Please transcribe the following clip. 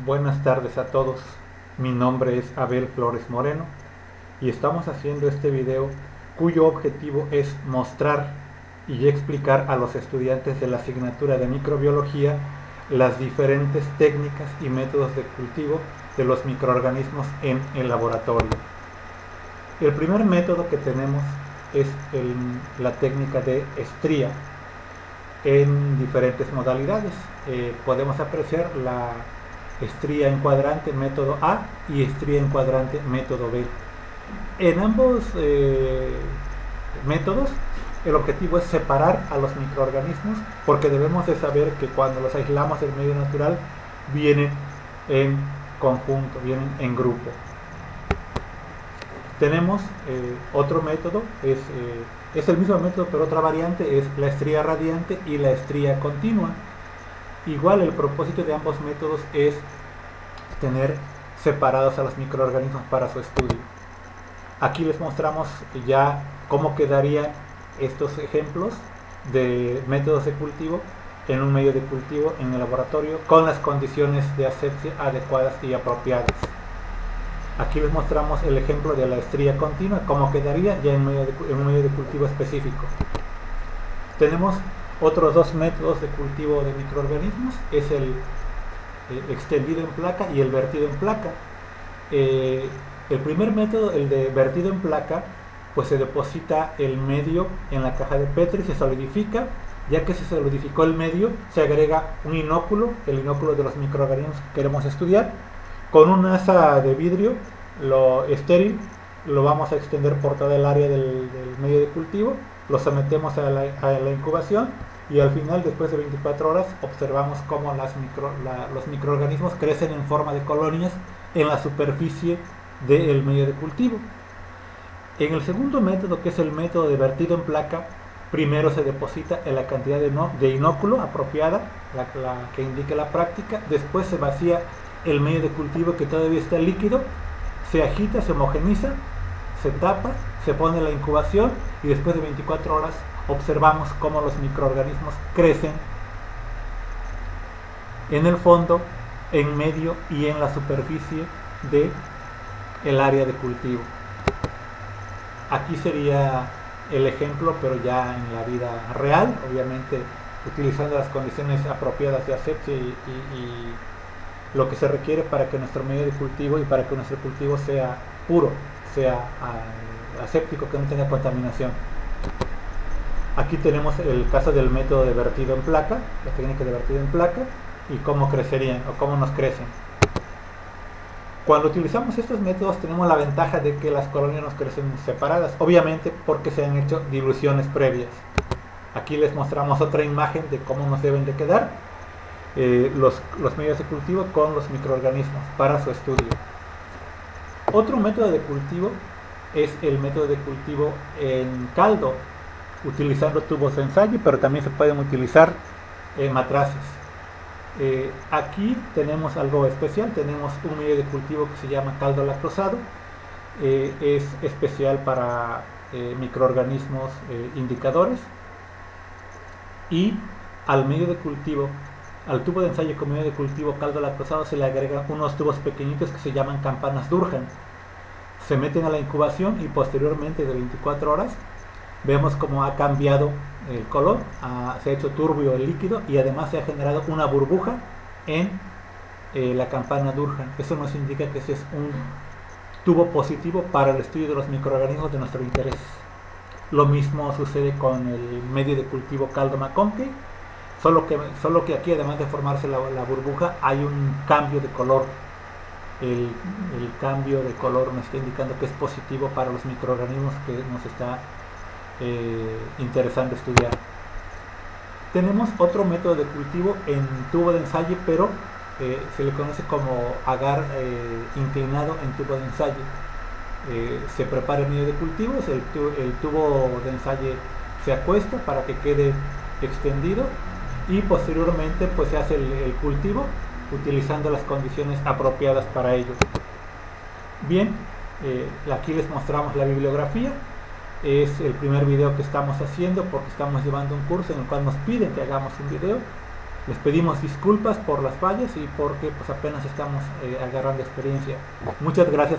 Buenas tardes a todos. Mi nombre es Abel Flores Moreno y estamos haciendo este video cuyo objetivo es mostrar y explicar a los estudiantes de la asignatura de microbiología las diferentes técnicas y métodos de cultivo de los microorganismos en el laboratorio. El primer método que tenemos es la técnica de estría en diferentes modalidades. Podemos apreciar la estría en cuadrante método A y estría en cuadrante método B. En ambos métodos el objetivo es separar a los microorganismos, porque debemos de saber que cuando los aislamos del medio natural vienen en conjunto, vienen en grupo. Tenemos otro método, es el mismo método pero otra variante, es la estría radiante y la estría continua. Igual el propósito de ambos métodos es tener separados a los microorganismos para su estudio. Aquí les mostramos ya cómo quedarían estos ejemplos de métodos de cultivo en un medio de cultivo en el laboratorio con las condiciones de asepsia adecuadas y apropiadas. Aquí les mostramos el ejemplo de la estría continua, cómo quedaría ya en un medio de cultivo específico. Tenemos otros dos métodos de cultivo de microorganismos, es el extendido en placa y el vertido en placa. El primer método, el de vertido en placa, pues se deposita el medio en la caja de Petri, se solidifica. Ya que se solidificó el medio, se agrega un inóculo, el inóculo de los microorganismos que queremos estudiar. Con una asa de vidrio estéril lo vamos a extender por toda el área del medio de cultivo, lo sometemos a la incubación y al final, después de 24 horas, observamos cómo los microorganismos crecen en forma de colonias en la superficie del medio de cultivo. En el segundo método, que es el método de vertido en placa, primero se deposita en la cantidad de inóculo apropiada, la que indique la práctica. Después se vacía el medio de cultivo que todavía está líquido, se agita, se homogeniza, se tapa, se pone la incubación y después de 24 horas observamos cómo los microorganismos crecen en el fondo, en medio y en la superficie del área de cultivo. Aquí sería el ejemplo, pero ya en la vida real, obviamente utilizando las condiciones apropiadas de asepsia y lo que se requiere para que nuestro medio de cultivo y para que nuestro cultivo sea puro, sea aséptico, que no tenga contaminación. Aquí tenemos el caso del método de vertido en placa, la técnica de vertido en placa y cómo crecerían o cómo nos crecen. Cuando utilizamos estos métodos tenemos la ventaja de que las colonias nos crecen separadas, obviamente porque se han hecho diluciones previas. Aquí les mostramos otra imagen de cómo nos deben de quedar los medios de cultivo con los microorganismos para su estudio. Otro método de cultivo es el método de cultivo en caldo, utilizando tubos de ensayo, pero también se pueden utilizar matraces. Aquí tenemos algo especial, tenemos un medio de cultivo que se llama caldo lactosado, es especial para microorganismos indicadores, y al medio de cultivo, al tubo de ensayo con medio de cultivo caldo lactosado se le agregan unos tubos pequeñitos que se llaman campanas Durhan. Se meten a la incubación y posteriormente de 24 horas vemos cómo ha cambiado el color, se ha hecho turbio el líquido y además se ha generado una burbuja en la campana Durhan. Eso nos indica que ese es un tubo positivo para el estudio de los microorganismos de nuestro interés. Lo mismo sucede con el medio de cultivo caldo McConkey, solo que aquí, además de formarse la burbuja, hay un cambio de color. El cambio de color nos está indicando que es positivo para los microorganismos que nos está interesante estudiar. Tenemos otro método de cultivo en tubo de ensayo, pero se le conoce como agar inclinado en tubo de ensayo. Se prepara el medio de cultivo, el tubo de ensayo se acuesta para que quede extendido y posteriormente pues se hace el cultivo utilizando las condiciones apropiadas para ello. Bien, aquí les mostramos la bibliografía. Es el primer video que estamos haciendo porque estamos llevando un curso en el cual nos piden que hagamos un video. Les pedimos disculpas por las fallas y porque pues apenas estamos agarrando experiencia. Muchas gracias.